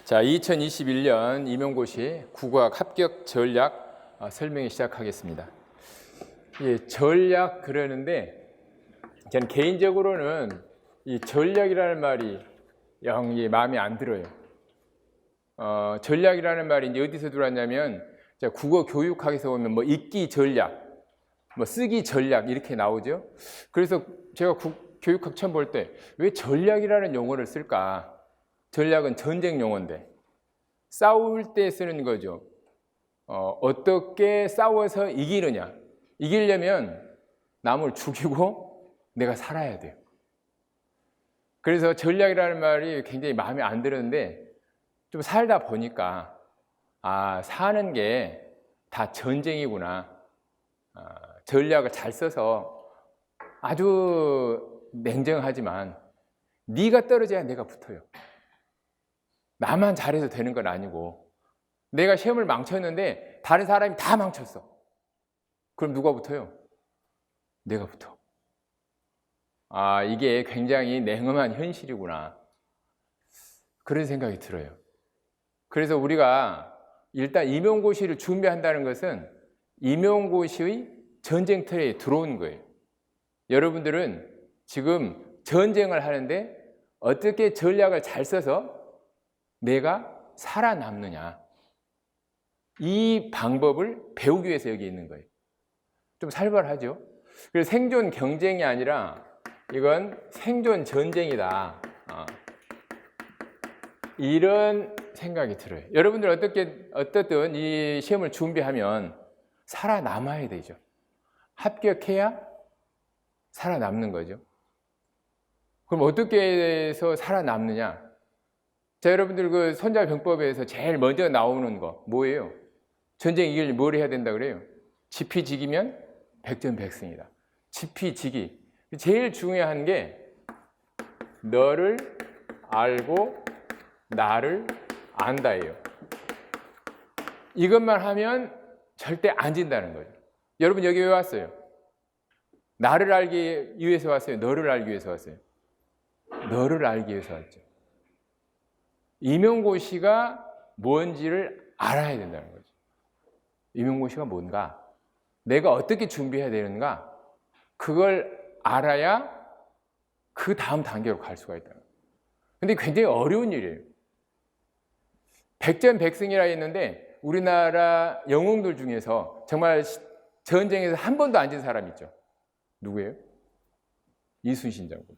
자, 2021년 임용고시 국어학 합격 전략 설명이 시작하겠습니다. 예, 전략 그러는데 저는 개인적으로는 이 전략이라는 말이 영 마음에 안 들어요. 전략이라는 말이 이제 어디서 들어왔냐면 국어 교육학에서 보면 뭐 읽기 전략, 뭐 쓰기 전략 이렇게 나오죠. 그래서 제가 교육학 처음 볼 때 왜 전략이라는 용어를 쓸까? 전략은 전쟁 용어인데 싸울 때 쓰는 거죠. 어떻게 싸워서 이기느냐. 이기려면 남을 죽이고 내가 살아야 돼요. 그래서 전략이라는 말이 굉장히 마음에 안 들었는데 좀 살다 보니까 사는 게 다 전쟁이구나. 전략을 잘 써서 아주 냉정하지만 네가 떨어져야 내가 붙어요. 나만 잘해서 되는 건 아니고 내가 시험을 망쳤는데 다른 사람이 다 망쳤어. 그럼 누가 붙어요? 내가 붙어. 이게 굉장히 냉엄한 현실이구나. 그런 생각이 들어요. 그래서 우리가 일단 임용고시를 준비한다는 것은 임용고시의 전쟁터에 들어온 거예요. 여러분들은 지금 전쟁을 하는데 어떻게 전략을 잘 써서 내가 살아남느냐. 이 방법을 배우기 위해서 여기 있는 거예요. 좀 살벌하죠? 그래서 생존 경쟁이 아니라 이건 생존 전쟁이다. 이런 생각이 들어요. 여러분들 어떻든 이 시험을 준비하면 살아남아야 되죠. 합격해야 살아남는 거죠. 그럼 어떻게 해서 살아남느냐? 자, 여러분들 그 손자병법에서 제일 먼저 나오는 거 뭐예요? 전쟁 이기려면 뭘 해야 된다 그래요? 지피지기면 백전백승이다. 지피지기. 제일 중요한 게 너를 알고 나를 안다예요. 이것만 하면 절대 안 진다는 거죠. 여러분 여기 왜 왔어요? 나를 알기 위해서 왔어요? 너를 알기 위해서 왔어요? 너를 알기 위해서 왔죠. 임용고시가 뭔지를 알아야 된다는 거죠. 임용고시가 뭔가, 내가 어떻게 준비해야 되는가, 그걸 알아야 그 다음 단계로 갈 수가 있다는 거예요. 근데 굉장히 어려운 일이에요. 백전백승이라 했는데 우리나라 영웅들 중에서 정말 전쟁에서 한 번도 안 진 사람 있죠. 누구예요? 이순신 장군.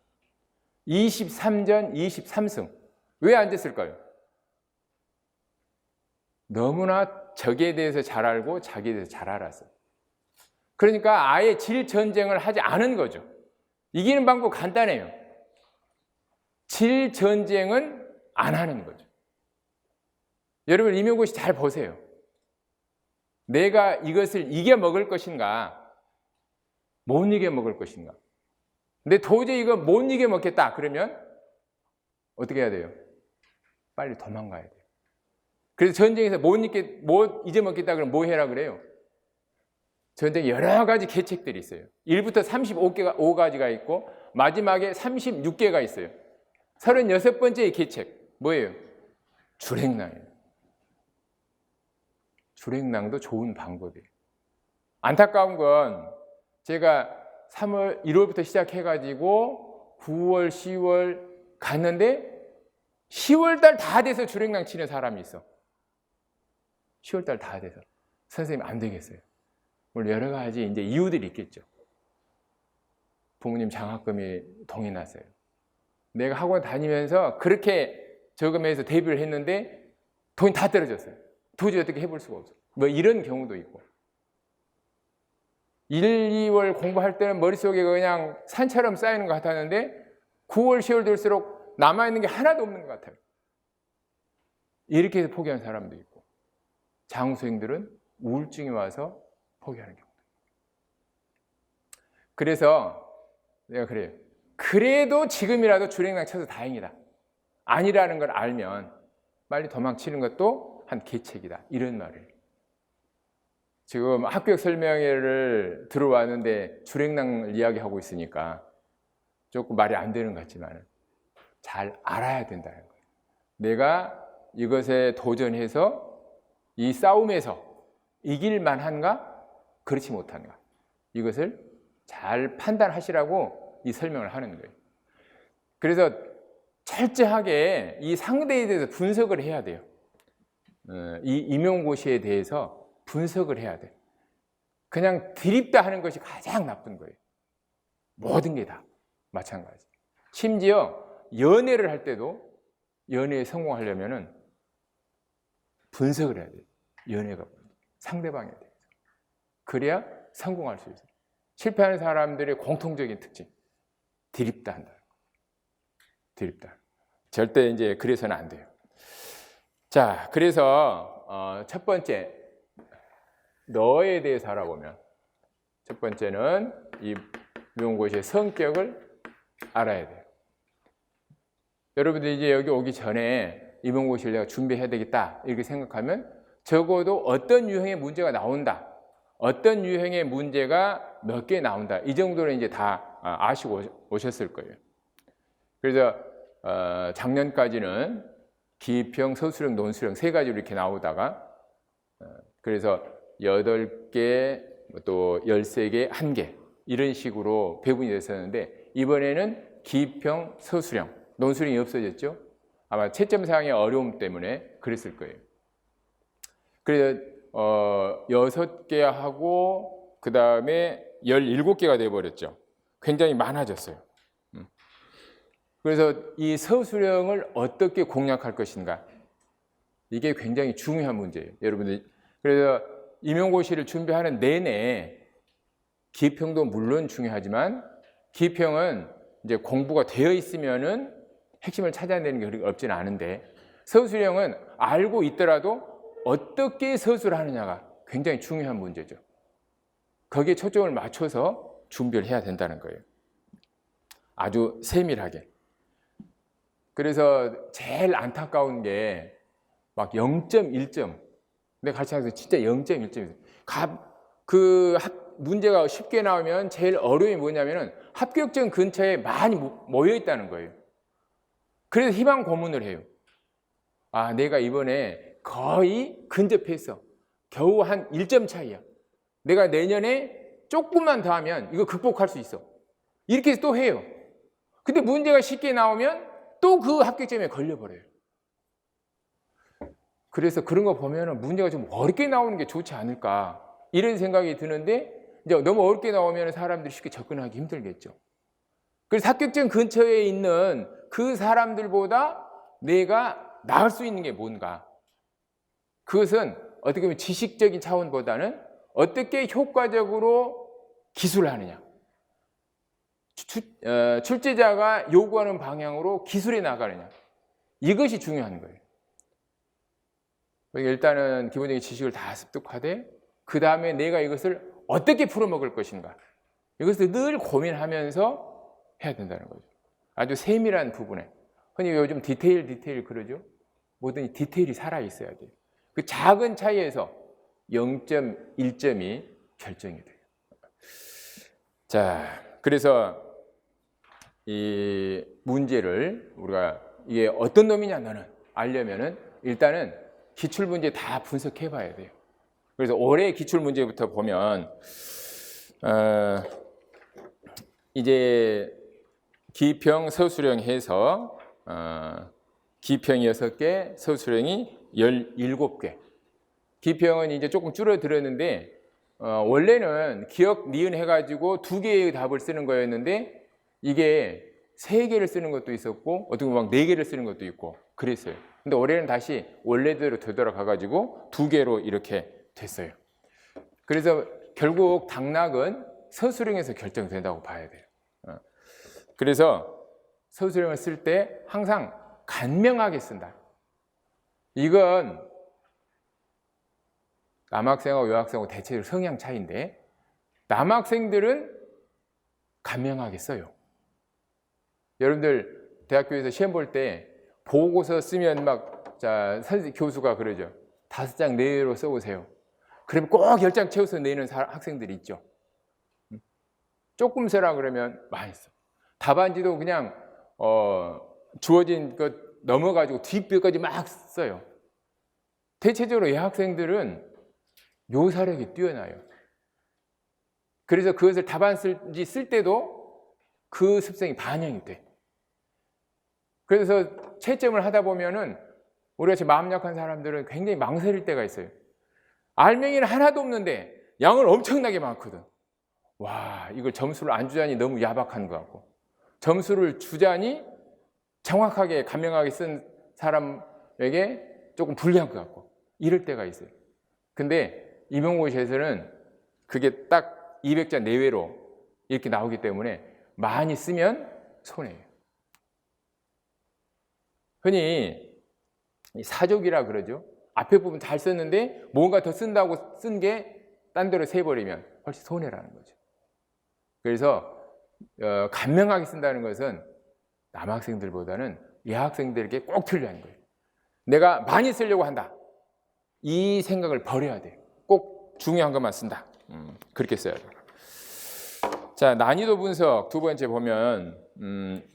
23전 23승. 왜 안 됐을까요? 너무나 적에 대해서 잘 알고 자기에 대해서 잘 알았어요. 그러니까 아예 질 전쟁을 하지 않은 거죠. 이기는 방법 간단해요. 질 전쟁은 안 하는 거죠. 여러분 임용고시 잘 보세요. 내가 이것을 이겨 먹을 것인가, 못 이겨 먹을 것인가. 근데 도저히 이거 못 이겨 먹겠다 그러면 어떻게 해야 돼요? 빨리 도망가야 돼요. 그래서 전쟁에서 못 잊어먹겠다 그러면 뭐 해라 그래요? 전쟁에 여러 가지 계책들이 있어요. 1부터 35가지가 있고 마지막에 36개가 있어요. 36번째의 계책 뭐예요? 주랭랑이에요. 주랭랑도 좋은 방법이에요. 안타까운 건 제가 1월부터 시작해가지고 9월, 10월 갔는데 10월달 다 돼서 주랭랑 치는 사람이 있어. 10월달 다 돼서. 선생님 안 되겠어요. 물론 여러 가지 이제 이유들이 있겠죠. 부모님 장학금이 동이 났어요. 내가 학원 다니면서 그렇게 저금해서 데뷔를 했는데 돈이 다 떨어졌어요. 도저히 어떻게 해볼 수가 없어. 뭐 이런 경우도 있고. 1, 2월 공부할 때는 머릿속에 그냥 산처럼 쌓이는 것 같았는데 9월, 10월 될수록 남아있는 게 하나도 없는 것 같아요. 이렇게 해서 포기한 사람도 있고 장수생들은 우울증이 와서 포기하는 경우도 있고. 그래서 내가 그래요. 그래도 지금이라도 주랭랑 쳐서 다행이다. 아니라는 걸 알면 빨리 도망치는 것도 한 계책이다. 이런 말을. 지금 합격 설명회를 들어왔는데 주랭랑을 이야기하고 있으니까 조금 말이 안 되는 것 같지만 잘 알아야 된다는 거예요. 내가 이것에 도전해서 이 싸움에서 이길 만한가? 그렇지 못한가? 이것을 잘 판단하시라고 이 설명을 하는 거예요. 그래서 철저하게 이 상대에 대해서 분석을 해야 돼요. 이 임용고시에 대해서 분석을 해야 돼. 그냥 드립다 하는 것이 가장 나쁜 거예요. 모든 게 다 마찬가지. 심지어 연애를 할 때도 연애에 성공하려면은 분석을 해야 돼요. 연애가 상대방에 대해서. 그래야 성공할 수 있어요. 실패하는 사람들의 공통적인 특징. 드립다 한다. 드립다. 절대 이제 그래서는 안 돼요. 자, 그래서 첫 번째 너에 대해서 알아보면 첫 번째는 이 임용고시의 성격을 알아야 돼요. 여러분들 이제 여기 오기 전에 임용고시를 내가 준비해야 되겠다 이렇게 생각하면 적어도 어떤 유형의 문제가 나온다, 어떤 유형의 문제가 몇 개 나온다 이 정도는 이제 다 아시고 오셨을 거예요. 그래서 작년까지는 기입형, 서술형, 논술형 세 가지로 이렇게 나오다가 그래서 8개, 또 13개, 1개 이런 식으로 배분이 됐었는데 이번에는 기입형, 서술형, 논술형이 없어졌죠. 아마 채점사항의 어려움 때문에 그랬을 거예요. 그래서 6개 하고 그 다음에 17개가 돼버렸죠. 굉장히 많아졌어요. 그래서 이 서술형을 어떻게 공략할 것인가 이게 굉장히 중요한 문제예요. 여러분들 그래서 임용고시를 준비하는 내내 기입형도 물론 중요하지만 기입형은 이제 공부가 되어 있으면은 핵심을 찾아내는 게 그렇게 없지는 않은데 서술형은 알고 있더라도 어떻게 서술하느냐가 굉장히 중요한 문제죠. 거기에 초점을 맞춰서 준비를 해야 된다는 거예요. 아주 세밀하게. 그래서 제일 안타까운 게 막 0.1점. 내가 같이 하면서 진짜 0.1점. 문제가 쉽게 나오면 제일 어려움이 뭐냐면은 합격점 근처에 많이 모여 있다는 거예요. 그래서 희망 고문을 해요. 아, 내가 이번에 거의 근접했어. 겨우 한 1점 차이야. 내가 내년에 조금만 더 하면 이거 극복할 수 있어. 이렇게 또 해요. 근데 문제가 쉽게 나오면 또 그 합격점에 걸려버려요. 그래서 그런 거 보면 문제가 좀 어렵게 나오는 게 좋지 않을까 이런 생각이 드는데 이제 너무 어렵게 나오면 사람들이 쉽게 접근하기 힘들겠죠. 그래서 합격점 근처에 있는 그 사람들보다 내가 나을 수 있는 게 뭔가. 그것은 어떻게 보면 지식적인 차원보다는 어떻게 효과적으로 기술을 하느냐. 출제자가 요구하는 방향으로 기술해 나가느냐. 이것이 중요한 거예요. 일단은 기본적인 지식을 다 습득하되 그 다음에 내가 이것을 어떻게 풀어먹을 것인가. 이것을 늘 고민하면서 해야 된다는 거죠. 아주 세밀한 부분에. 흔히 요즘 디테일 그러죠. 모든 디테일이 살아있어야 돼요. 그 작은 차이에서 0.1점이 결정이 돼요. 자, 그래서 이 문제를 우리가 이게 어떤 놈이냐 너는 알려면은 일단은 기출문제 다 분석해 봐야 돼요. 그래서 올해 기출문제부터 보면 이제 기입형, 서술형 해서 기입형이 6개, 서술형이 17개. 기입형은 이제 조금 줄어들었는데 원래는 기억, 니은 해가지고 2개의 답을 쓰는 거였는데 이게 3개를 쓰는 것도 있었고 어떻게 보면 막 4개를 쓰는 것도 있고 그랬어요. 근데 올해는 다시 원래대로 되돌아가가지고 2개로 이렇게 됐어요. 그래서 결국 당락은 서술형에서 결정된다고 봐야 돼요. 그래서 서술형을 쓸 때 항상 간명하게 쓴다. 이건 남학생하고 여학생하고 대체로 성향 차이인데 남학생들은 간명하게 써요. 여러분들 대학교에서 시험 볼 때 보고서 쓰면 막 교수가 그러죠. 5장 내외로 써보세요. 그러면 꼭 10장 채워서 내는 학생들이 있죠. 조금 써라 그러면 많이 써. 답안지도 그냥 주어진 것 넘어가지고 뒷뼈까지 막 써요. 대체적으로 여학생들은 묘사력이 뛰어나요. 그래서 그것을 답안지 쓸 때도 그 습성이 반영이 돼. 그래서 채점을 하다 보면은 우리같이 마음 약한 사람들은 굉장히 망설일 때가 있어요. 알맹이는 하나도 없는데 양을 엄청나게 많거든. 와, 이걸 점수를 안 주자니 너무 야박한 것 같고, 점수를 주자니 정확하게 간명하게 쓴 사람에게 조금 불리한 것 같고, 이럴 때가 있어요. 근데 임용고시에서는 그게 딱 200자 내외로 이렇게 나오기 때문에 많이 쓰면 손해예요. 흔히 사족이라 그러죠. 앞에 부분 잘 썼는데 뭔가 더 쓴다고 쓴 게 딴 데로 세버리면 훨씬 손해라는 거죠. 그래서 간명하게 쓴다는 것은 남학생들보다는 여학생들에게 꼭 틀리는 거예요. 내가 많이 쓰려고 한다, 이 생각을 버려야 돼요. 꼭 중요한 것만 쓴다. 그렇게 써야 돼요. 자, 난이도 분석 두 번째 보면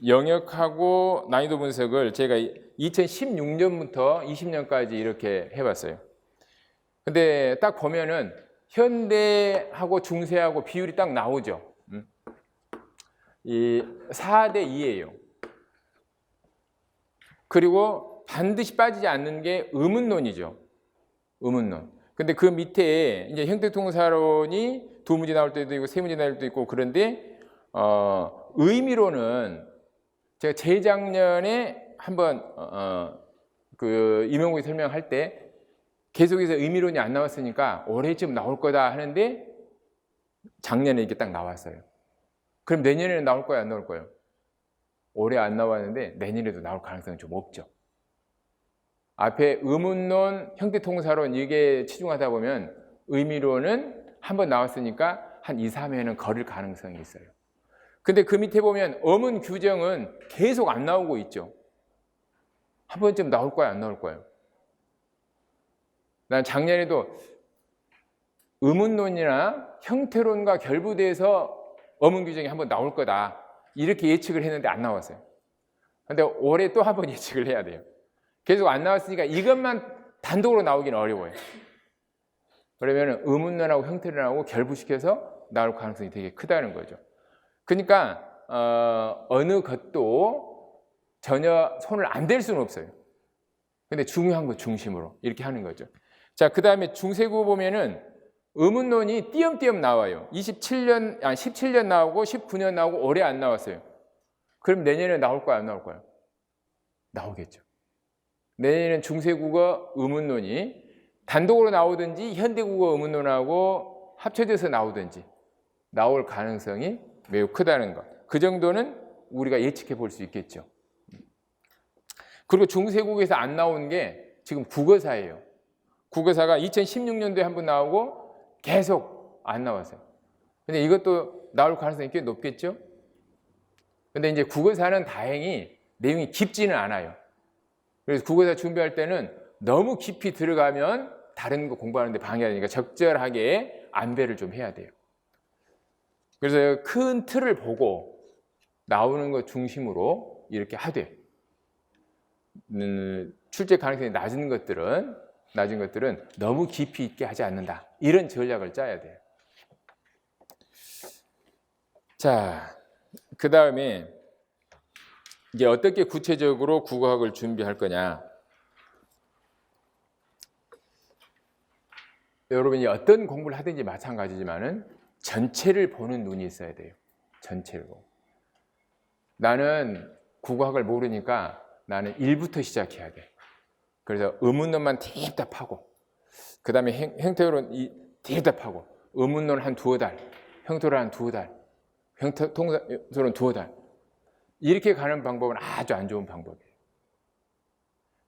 영역하고 난이도 분석을 제가 2016년부터 20년까지 이렇게 해봤어요. 근데 딱 보면은 현대하고 중세하고 비율이 딱 나오죠. 이 4대 2예요. 그리고 반드시 빠지지 않는 게 의문론이죠. 의문론. 근데 그 밑에 이제 형태동사론이 두 문제 나올 때도 있고 세 문제 나올 때도 있고, 그런데 의미론은 제가 재작년에 한번 그 임용고시 설명할 때 계속해서 의미론이 안 나왔으니까 올해쯤 나올 거다 하는데 작년에 이게 딱 나왔어요. 그럼 내년에는 나올 거야, 안 나올 거예요? 올해 안 나왔는데 내년에도 나올 가능성이 좀 없죠. 앞에 의문론, 형태통사론 이게 치중하다 보면 의미론은 한번 나왔으니까 한 2, 3회는 거릴 가능성이 있어요. 근데 그 밑에 보면 어문 규정은 계속 안 나오고 있죠. 한 번쯤 나올 거야, 안 나올 거예요? 난 작년에도 의문론이나 형태론과 결부돼서 어문 규정이 한번 나올 거다, 이렇게 예측을 했는데 안 나왔어요. 근데 올해 또 한 번 예측을 해야 돼요. 계속 안 나왔으니까 이것만 단독으로 나오기는 어려워요. 그러면 의문론하고 형태론하고 결부시켜서 나올 가능성이 되게 크다는 거죠. 그러니까 어느 것도 전혀 손을 안 댈 수는 없어요. 근데 중요한 것 중심으로 이렇게 하는 거죠. 자, 그 다음에 중세국어 보면은 의문론이 띄엄띄엄 나와요. 17년 나오고 19년 나오고 올해 안 나왔어요. 그럼 내년에 나올 거야, 안 나올 거야? 나오겠죠. 내년에는 중세국어 의문론이 단독으로 나오든지 현대국어 의문론하고 합쳐져서 나오든지 나올 가능성이 매우 크다는 것. 그 정도는 우리가 예측해 볼 수 있겠죠. 그리고 중세국어에서 안 나온 게 지금 국어사예요. 국어사가 2016년도에 한 번 나오고 계속 안 나왔어요. 근데 이것도 나올 가능성이 꽤 높겠죠? 근데 이제 국어사는 다행히 내용이 깊지는 않아요. 그래서 국어사 준비할 때는 너무 깊이 들어가면 다른 거 공부하는데 방해가 되니까 적절하게 안배를 좀 해야 돼요. 그래서 큰 틀을 보고 나오는 것 중심으로 이렇게 하되, 출제 가능성이 낮은 것들은 너무 깊이 있게 하지 않는다, 이런 전략을 짜야 돼요. 자, 그 다음에 이제 어떻게 구체적으로 국어학을 준비할 거냐. 여러분이 어떤 공부를 하든지 마찬가지지만은 전체를 보는 눈이 있어야 돼요. 전체를 보고. 나는 국어학을 모르니까 나는 1부터 시작해야 돼. 그래서 의문론만 딥답하고, 그 다음에 형태론 딥답하고, 의문론 한 두어 달, 형태론 한 두어 달, 형태통사론 두어 달, 이렇게 가는 방법은 아주 안 좋은 방법이에요.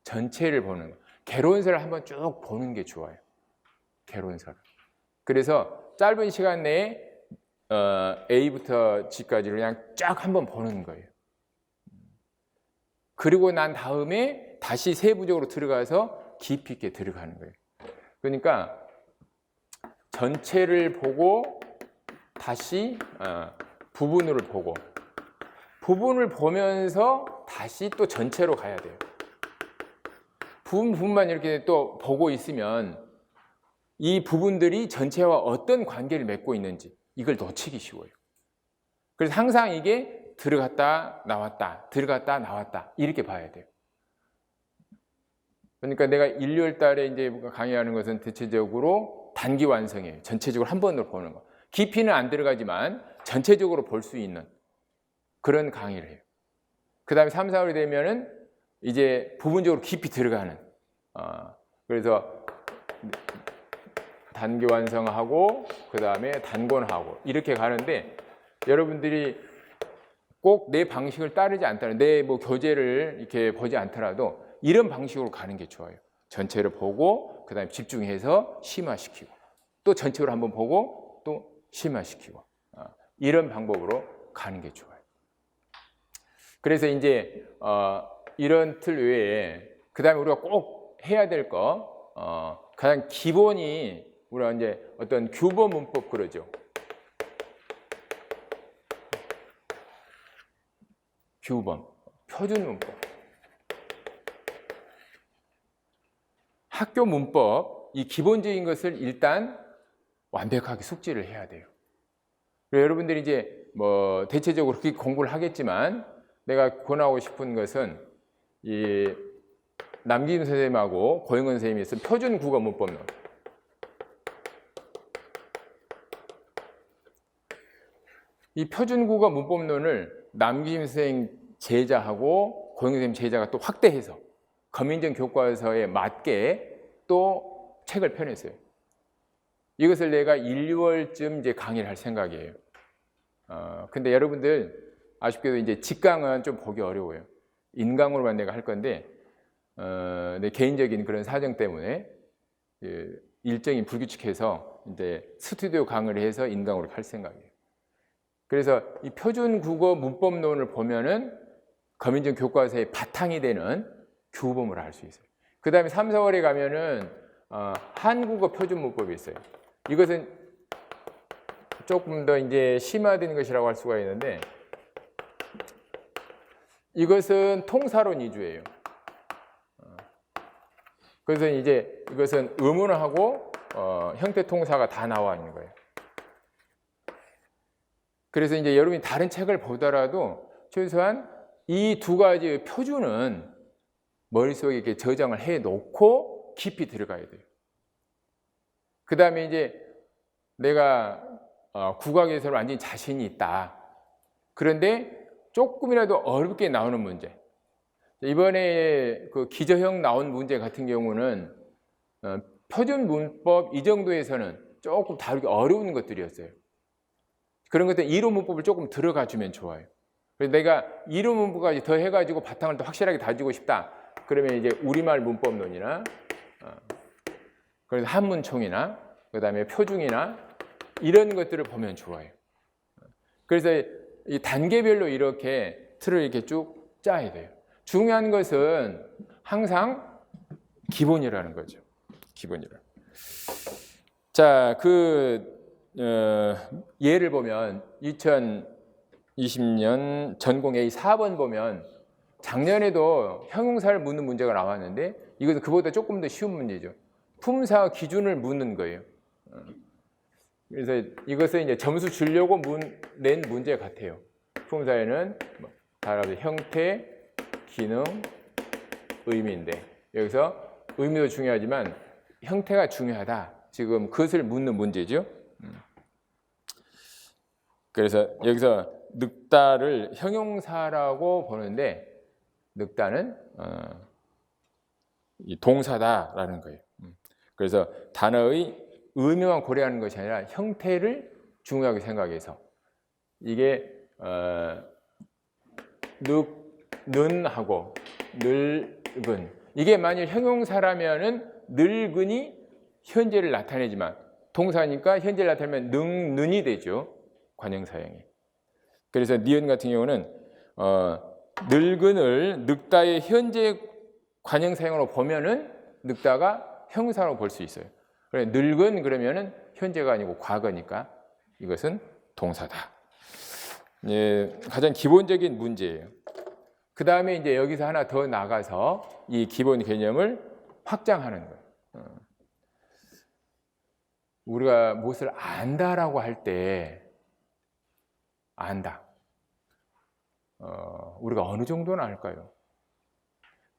전체를 보는 거. 개론서를 한번 쭉 보는 게 좋아요. 개론서를. 그래서 짧은 시간 내에 A부터 G까지를 그냥 쫙 한번 보는 거예요. 그리고 난 다음에 다시 세부적으로 들어가서 깊이 있게 들어가는 거예요. 그러니까 전체를 보고 다시 부분을 보고, 부분을 보면서 다시 또 전체로 가야 돼요. 부분만 이렇게 또 보고 있으면 이 부분들이 전체와 어떤 관계를 맺고 있는지 이걸 놓치기 쉬워요. 그래서 항상 이게 들어갔다 나왔다 들어갔다 나왔다 이렇게 봐야 돼요. 그러니까 내가 1, 2월 달에 이제 강의하는 것은 대체적으로 단기 완성이에요. 전체적으로 한 번으로 보는 거. 깊이는 안 들어가지만 전체적으로 볼 수 있는 그런 강의를 해요. 그 다음에 3, 4월이 되면은 이제 부분적으로 깊이 들어가는 그래서 단기 완성하고 그 다음에 단권하고 이렇게 가는데 여러분들이 꼭 내 방식을 따르지 않다는 내 뭐 교재를 이렇게 보지 않더라도 이런 방식으로 가는 게 좋아요. 전체를 보고 그 다음에 집중해서 심화시키고 또 전체로 한번 보고 또 심화시키고 이런 방법으로 가는 게 좋아요. 그래서 이제 이런 틀 외에 그 다음에 우리가 꼭 해야 될 거 가장 기본이 우리가 이제 어떤 규범 문법 그러죠. 규범, 표준 문법. 학교 문법, 이 기본적인 것을 일단 완벽하게 숙지를 해야 돼요. 여러분들이 이제 뭐 대체적으로 그렇게 공부를 하겠지만 내가 권하고 싶은 것은 이 남기임 선생님하고 고영은 선생님이 쓴 표준 국어 문법론. 이 표준 국어 문법론을 남기임 선생님 제자하고 고영은 선생님 제자가 또 확대해서 검인정 교과서에 맞게 또 책을 펴냈어요. 이것을 내가 1, 2월쯤 이제 강의를 할 생각이에요. 근데 여러분들 아쉽게도 이제 직강은 좀 보기 어려워요. 인강으로만 내가 할 건데 내 개인적인 그런 사정 때문에 일정이 불규칙해서 이제 스튜디오 강의를 해서 인강으로 할 생각이에요. 그래서 이 표준 국어 문법론을 보면은 검인정 교과서의 바탕이 되는 규범을 알 수 있어요. 그 다음에 3, 4월에 가면은 한국어 표준 문법이 있어요. 이것은 조금 더 이제 심화된 것이라고 할 수가 있는데 이것은 통사론 위주예요. 그래서 이제 이것은 의문하고 형태 통사가 다 나와 있는 거예요. 그래서 이제 여러분이 다른 책을 보더라도 최소한 이 두 가지의 표준은 머릿속에 이렇게 저장을 해 놓고 깊이 들어가야 돼요. 그 다음에 이제 내가 국악에서 완전히 자신이 있다. 그런데 조금이라도 어렵게 나오는 문제. 이번에 그 기저형 나온 문제 같은 경우는 표준 문법 이 정도에서는 조금 다루기 어려운 것들이었어요. 그런 것들 이론 문법을 조금 들어가 주면 좋아요. 그래서 내가 이론 문법까지 더 해가지고 바탕을 더 확실하게 다지고 싶다. 그러면 이제 우리말 문법론이나 그래서 한문총이나 그 다음에 표중이나 이런 것들을 보면 좋아요. 그래서 이 단계별로 이렇게 틀을 이렇게 쭉 짜야 돼요. 중요한 것은 항상 기본이라는 거죠. 기본이라. 자, 예를 보면 2020년 전공 A 4번 보면 작년에도 형용사를 묻는 문제가 나왔는데 이것은 그보다 조금 더 쉬운 문제죠. 품사 기준을 묻는 거예요. 그래서 이것을 이제 점수 주려고 낸 문제 같아요. 품사에는 따라서 형태, 기능, 의미인데 여기서 의미도 중요하지만 형태가 중요하다. 지금 그것을 묻는 문제죠. 그래서 여기서 늑다를 형용사라고 보는데 늑다는 동사다라는 거예요. 그래서 단어의 의미만 고려하는 것이 아니라 형태를 중요하게 생각해서 이게 는하고 늙은 이게 만일 형용사라면은 늙은이 현재를 나타내지만 동사니까 현재를 나타내면 능는이 되죠. 관형사형이. 그래서 니은 같은 경우는 늙은을 늙다의 현재 관형사형으로 보면은 늙다가 형용사로 볼 수 있어요. 그래 늙은 그러면은 현재가 아니고 과거니까 이것은 동사다. 예, 가장 기본적인 문제예요. 그 다음에 이제 여기서 하나 더 나가서 이 기본 개념을 확장하는 거예요. 우리가 무엇을 안다라고 할 때 안다. 우리가 어느 정도는 알까요?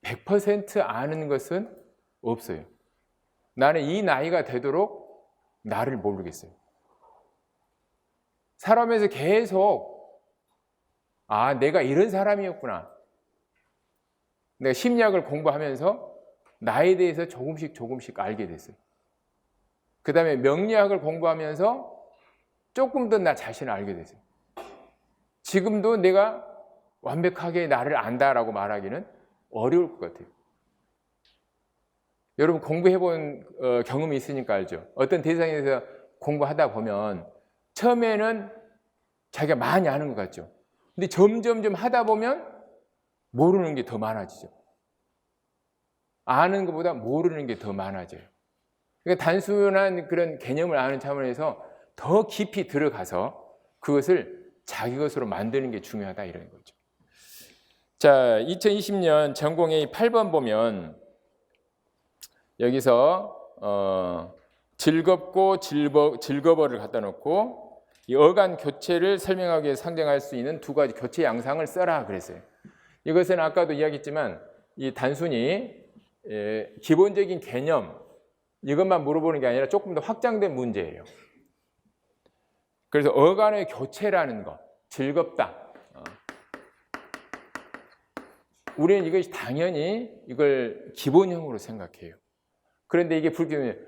100% 아는 것은 없어요. 나는 이 나이가 되도록 나를 모르겠어요. 살아오면서 계속 내가 이런 사람이었구나. 내가 심리학을 공부하면서 나에 대해서 조금씩 알게 됐어요. 그 다음에 명리학을 공부하면서 조금 더 나 자신을 알게 됐어요. 지금도 내가 완벽하게 나를 안다라고 말하기는 어려울 것 같아요. 여러분 공부해본 경험이 있으니까 알죠. 어떤 대상에서 공부하다 보면 처음에는 자기가 많이 아는 것 같죠. 근데 점점 하다 보면 모르는 게 더 많아지죠. 아는 것보다 모르는 게 더 많아져요. 그러니까 단순한 그런 개념을 아는 차원에서 더 깊이 들어가서 그것을 자기 것으로 만드는 게 중요하다 이런 거죠. 자, 2020년 전공A 8번 보면 여기서 즐겁고 즐거워를 갖다 놓고 이 어간 교체를 설명하기 위해 상정할 수 있는 두 가지 교체 양상을 써라 그랬어요. 이것은 아까도 이야기했지만 이 단순히 기본적인 개념 이것만 물어보는 게 아니라 조금 더 확장된 문제예요. 그래서 어간의 교체라는 것, 즐겁다. 우리는 이것이 당연히 이걸 기본형으로 생각해요. 그런데 이게 불교는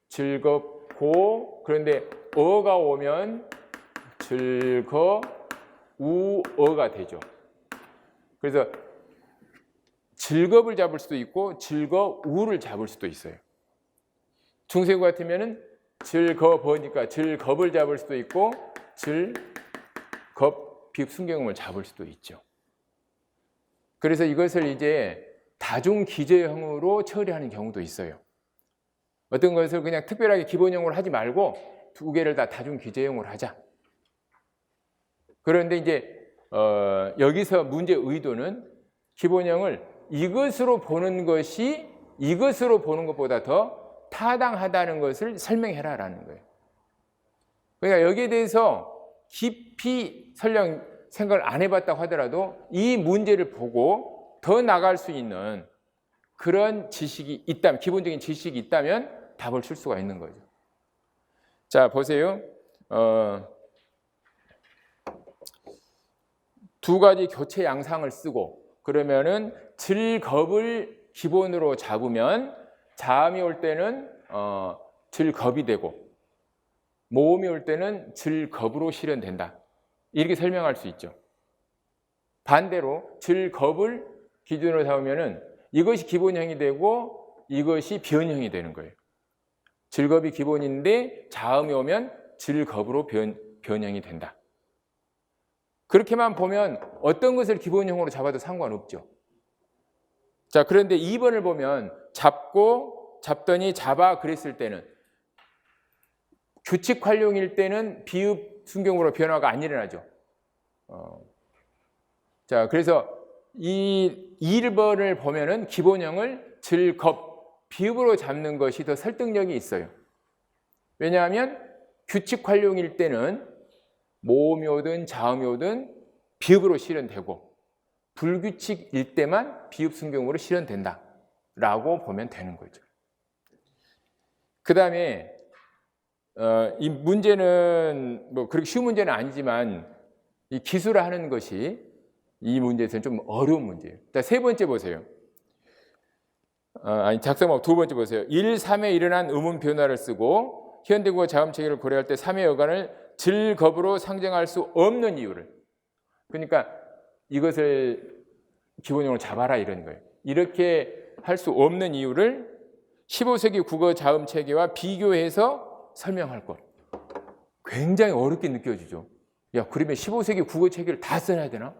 즐겁고 그런데 어가 오면 즐거우어가 되죠. 그래서 즐겁을 잡을 수도 있고 즐거우를 잡을 수도 있어요. 중세구 같으면은 즐겁으니까 즐겁을 잡을 수도 있고 즐겁 비읍 순경음을 잡을 수도 있죠. 그래서 이것을 이제 다중 기저형으로 처리하는 경우도 있어요. 어떤 것을 그냥 특별하게 기본형으로 하지 말고 두 개를 다 다중 기저형으로 하자. 그런데 이제 여기서 문제의 의도는 기본형을 이것으로 보는 것이 이것으로 보는 것보다 더 타당하다는 것을 설명해라라는 거예요. 그러니까 여기에 대해서 깊이 설령 생각을 안 해봤다고 하더라도 이 문제를 보고 더 나갈 수 있는 그런 지식이 있다면, 기본적인 지식이 있다면 답을 줄 수가 있는 거죠. 자, 보세요. 두 가지 교체 양상을 쓰고 그러면은 즐겁을 기본으로 잡으면 자음이 올 때는 즐겁이 되고 모음이 올 때는 즐겁으로 실현된다. 이렇게 설명할 수 있죠. 반대로 즐겁을 기준으로 삼으면은 이것이 기본형이 되고 이것이 변형이 되는 거예요. 즐겁이 기본인데 자음이 오면 즐겁으로 변형이 된다. 그렇게만 보면 어떤 것을 기본형으로 잡아도 상관없죠. 자, 그런데 2번을 보면 잡더니 잡아 그랬을 때는 규칙 활용일 때는 비읍 순경으로 변화가 안 일어나죠. 자, 그래서 이 1번을 보면은 기본형을 즐겁, 비읍으로 잡는 것이 더 설득력이 있어요. 왜냐하면 규칙 활용일 때는 모음이 오든 자음이 오든 비읍으로 실현되고 불규칙일 때만 비읍 순경으로 실현된다 라고 보면 되는 거죠. 그 다음에 이 문제는 뭐 그렇게 쉬운 문제는 아니지만 이 기술하는 것이 이 문제에서는 좀 어려운 문제예요. 자, 세 번째 보세요. 작성법 두 번째 보세요. 1, 3에 일어난 음운 변화를 쓰고 현대국어 자음 체계를 고려할 때 3의 어간을 즐겁으로 상정할 수 없는 이유를, 그러니까 이것을 기본형으로 잡아라 이런 거예요. 이렇게 할 수 없는 이유를 15세기 국어 자음 체계와 비교해서 설명할 것. 굉장히 어렵게 느껴지죠. 야, 그러면 15세기 국어 체계를 다 써야 되나?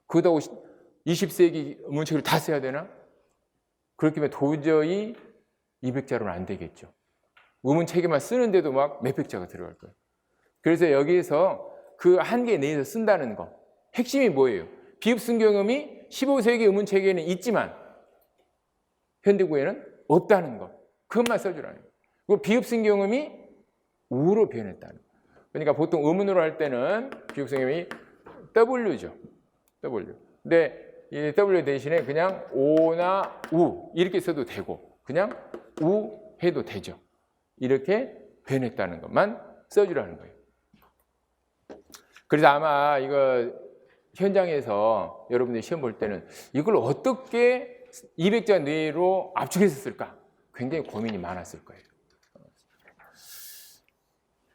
그러다고 20세기 문체를 다 써야 되나? 그렇게 하면 도저히 200자로는 안 되겠죠. 음운 체계만 쓰는데도 막 몇백 자가 들어갈 거예요. 그래서 여기에서 그 한계 내에서 쓴다는 거. 핵심이 뭐예요? 비읍 순경음이 15세기 음운 체계에는 있지만 현대구에는 없다는 것. 그것만 써주라는 거예요. 그리고 비읍승 경음이 우로 변했다는 거예요. 그러니까 보통 의문으로 할 때는 비읍승 경음이 W죠. W. 근데 이 W 대신에 그냥 오나 우 이렇게 써도 되고 그냥 우 해도 되죠. 이렇게 변했다는 것만 써주라는 거예요. 그래서 아마 이거 현장에서 여러분들이 시험 볼 때는 이걸 어떻게 200자 내로 압축해서 쓸까? 굉장히 고민이 많았을 거예요.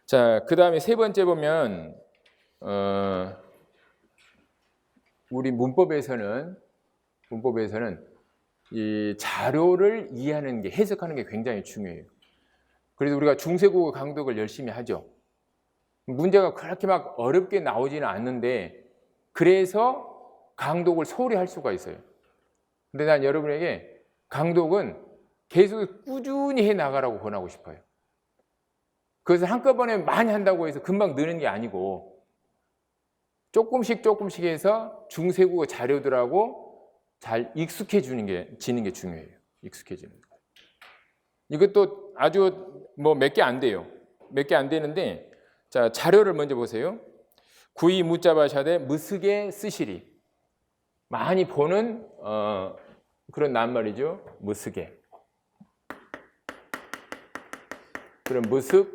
자, 그 다음에 세 번째 보면 우리 문법에서는 이 자료를 이해하는 게, 해석하는 게 굉장히 중요해요. 그래서 우리가 중세국어 강독을 열심히 하죠. 문제가 그렇게 막 어렵게 나오지는 않는데 그래서 강독을 소홀히 할 수가 있어요. 근데 난 여러분에게 강독은 계속 꾸준히 해 나가라고 권하고 싶어요. 그래서 한꺼번에 많이 한다고 해서 금방 느는 게 아니고 조금씩 해서 중세국어 자료들하고 잘 익숙해지는 게 중요해요. 익숙해지는 거. 이것도 아주 뭐 몇 개 안 돼요. 몇 개 안 되는데, 자, 자료를 먼저 보세요. 구이 무자바샤대 무스게 쓰시리. 많이 보는 그런 낱말이죠. 무스게. 그럼 무스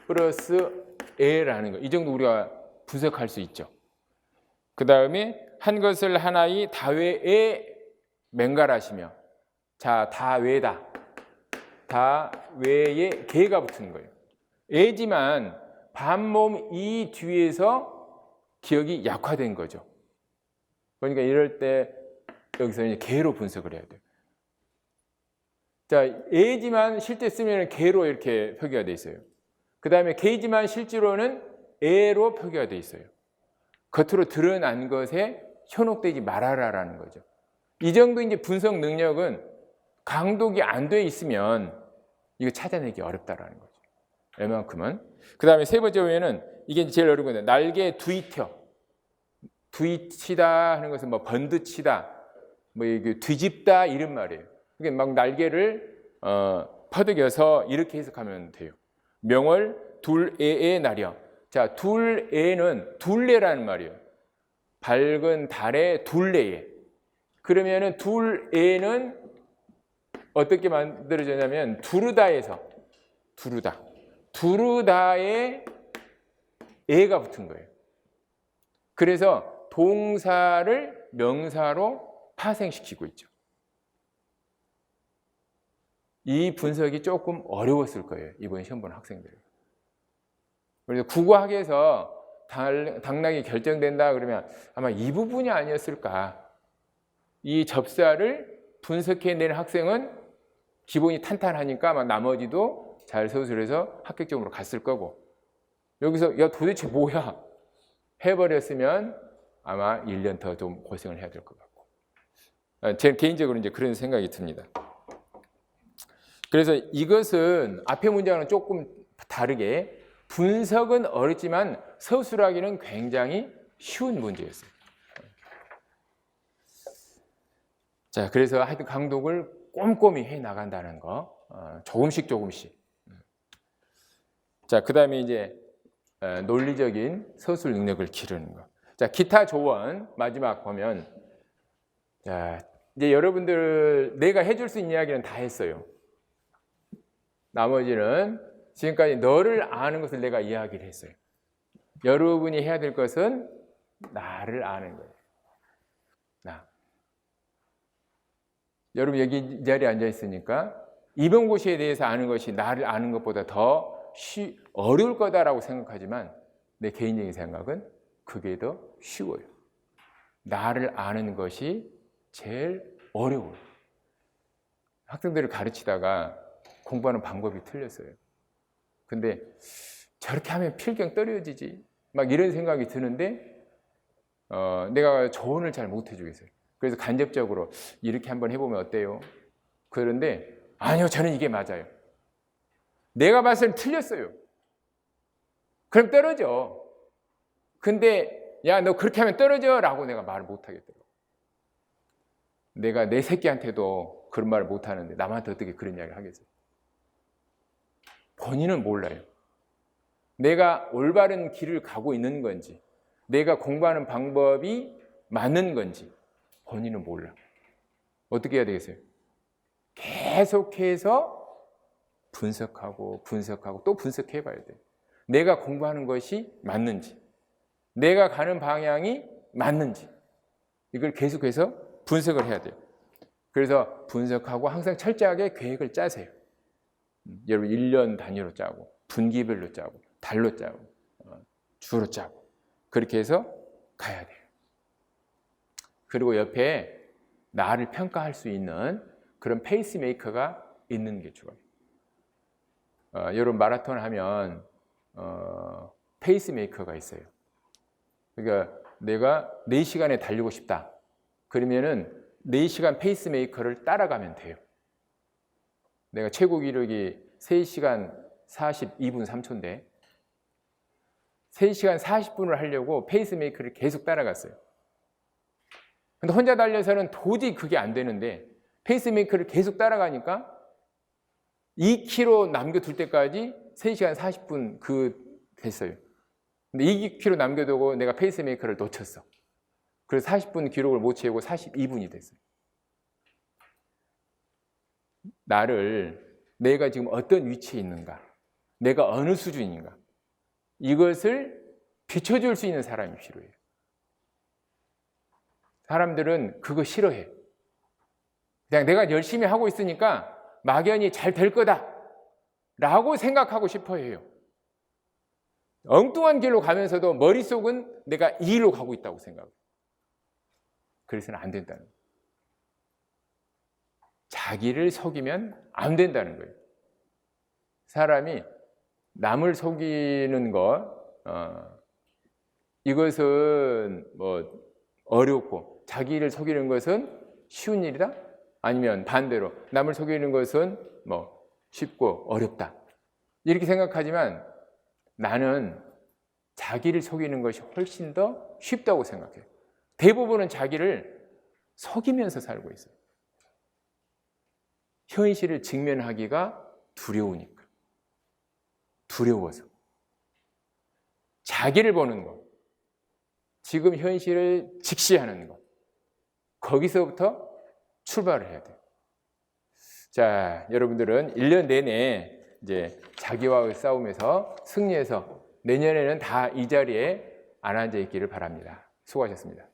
플러스 에라는 거. 이 정도 우리가 분석할 수 있죠. 그 다음에 한 것을 하나의 다외에 맹갈하시며, 자, 다외다. 다외에 개가 붙은 거예요. 애지만 반몸 이 뒤에서 기억이 약화된 거죠. 그러니까 이럴 때 여기서 이제 개로 분석을 해야 돼요. 자, 애지만 실제 쓰면 개로 이렇게 표기가 돼 있어요. 그 다음에 개지만 실제로는 애로 표기가 돼 있어요. 겉으로 드러난 것에 현혹되지 말아라라는 거죠. 이 정도 이제 분석 능력은 강독이 안 돼 있으면 이거 찾아내기 어렵다라는 거죠. 웬만큼은. 그 다음에 세 번째 보면은 이게 제일 어려운 건데, 날개 두이켜. 두이치다 하는 것은 뭐 번드치다, 뭐 이게 뒤집다 이런 말이에요. 이게 막 날개를 퍼득여서 이렇게 해석하면 돼요. 명월 둘에에 나려. 자, 둘에는 둘레라는 말이에요. 밝은 달의 둘레에. 그러면은 둘에는 어떻게 만들어졌냐면 두르다에 에가 붙은 거예요. 그래서 동사를 명사로 파생시키고 있죠. 이 분석이 조금 어려웠을 거예요. 이번 시험 보는 학생들. 그래서 국어학에서 당락이 결정된다 그러면 아마 이 부분이 아니었을까. 이 접사를 분석해내는 학생은 기본이 탄탄하니까 아마 나머지도 잘 서술해서 합격점으로 갔을 거고, 여기서 야 도대체 뭐야 해버렸으면 아마 1년 더 좀 고생을 해야 될 것 같고, 제 개인적으로 이제 그런 생각이 듭니다. 그래서 이것은 앞의 문장은 조금 다르게 분석은 어렵지만 서술하기는 굉장히 쉬운 문제였어요. 자, 그래서 하여튼 강독을 꼼꼼히 해 나간다는 거, 조금씩. 자, 그 다음에 이제 논리적인 서술 능력을 기르는 거. 자, 기타 조언 마지막 보면, 자, 이제 여러분들 내가 해줄 수 있는 이야기는 다 했어요. 나머지는 지금까지 너를 아는 것을 내가 이야기를 했어요. 여러분이 해야 될 것은 나를 아는 거예요. 나. 여러분 여기 이 자리에 앉아 있으니까 이번 곳에 대해서 아는 것이 나를 아는 것보다 더 어려울 거다라고 생각하지만 내 개인적인 생각은 그게 더 쉬워요. 나를 아는 것이 제일 어려워요. 학생들을 가르치다가 공부하는 방법이 틀렸어요. 근데 저렇게 하면 필경 떨어지지 막 이런 생각이 드는데 내가 조언을 잘 못 해주겠어요. 그래서 간접적으로 이렇게 한번 해보면 어때요? 그런데 아니요, 저는 이게 맞아요. 내가 봤을 때 틀렸어요. 그럼 떨어져. 근데 야, 너 그렇게 하면 떨어져 라고 내가 말을 못 하겠더라고. 내가 내 새끼한테도 그런 말을 못 하는데 남한테 어떻게 그런 이야기를 하겠어요? 본인은 몰라요. 내가 올바른 길을 가고 있는 건지, 내가 공부하는 방법이 맞는 건지 본인은 몰라. 어떻게 해야 되겠어요? 계속해서 분석하고 또 분석해 봐야 돼요. 내가 공부하는 것이 맞는지, 내가 가는 방향이 맞는지 이걸 계속해서 분석을 해야 돼요. 그래서 분석하고 항상 철저하게 계획을 짜세요. 여러분 1년 단위로 짜고 분기별로 짜고 달로 짜고 주로 짜고 그렇게 해서 가야 돼요. 그리고 옆에 나를 평가할 수 있는 그런 페이스메이커가 있는 게 좋아요. 여러분 마라톤 하면 페이스메이커가 있어요. 그러니까 내가 4시간에 달리고 싶다. 그러면은 4시간 페이스메이커를 따라가면 돼요. 내가 최고 기록이 3시간 42분 3초인데 3시간 40분을 하려고 페이스메이커를 계속 따라갔어요. 근데 혼자 달려서는 도저히 그게 안 되는데 페이스메이커를 계속 따라가니까 2km 남겨둘 때까지 3시간 40분 됐어요. 근데 2km 남겨두고 내가 페이스메이커를 놓쳤어. 그래서 40분 기록을 못 채우고 42분이 됐어요. 내가 지금 어떤 위치에 있는가, 내가 어느 수준인가, 이것을 비춰줄 수 있는 사람이 필요해요. 사람들은 그거 싫어해. 그냥 내가 열심히 하고 있으니까 막연히 잘 될 거다 라고 생각하고 싶어 해요. 엉뚱한 길로 가면서도 머릿속은 내가 이 길로 가고 있다고 생각해요. 그래서는 안 된다는 거예요. 자기를 속이면 안 된다는 거예요. 사람이 남을 속이는 이것은 어렵고 자기를 속이는 것은 쉬운 일이다? 아니면 반대로 남을 속이는 것은 쉽고 어렵다. 이렇게 생각하지만 나는 자기를 속이는 것이 훨씬 더 쉽다고 생각해요. 대부분은 자기를 속이면서 살고 있어요. 현실을 직면하기가 두려우니까. 두려워서. 자기를 보는 것. 지금 현실을 직시하는 것. 거기서부터 출발을 해야 돼요. 자, 여러분들은 1년 내내 이제 자기와의 싸움에서 승리해서 내년에는 다 이 자리에 안 앉아 있기를 바랍니다. 수고하셨습니다.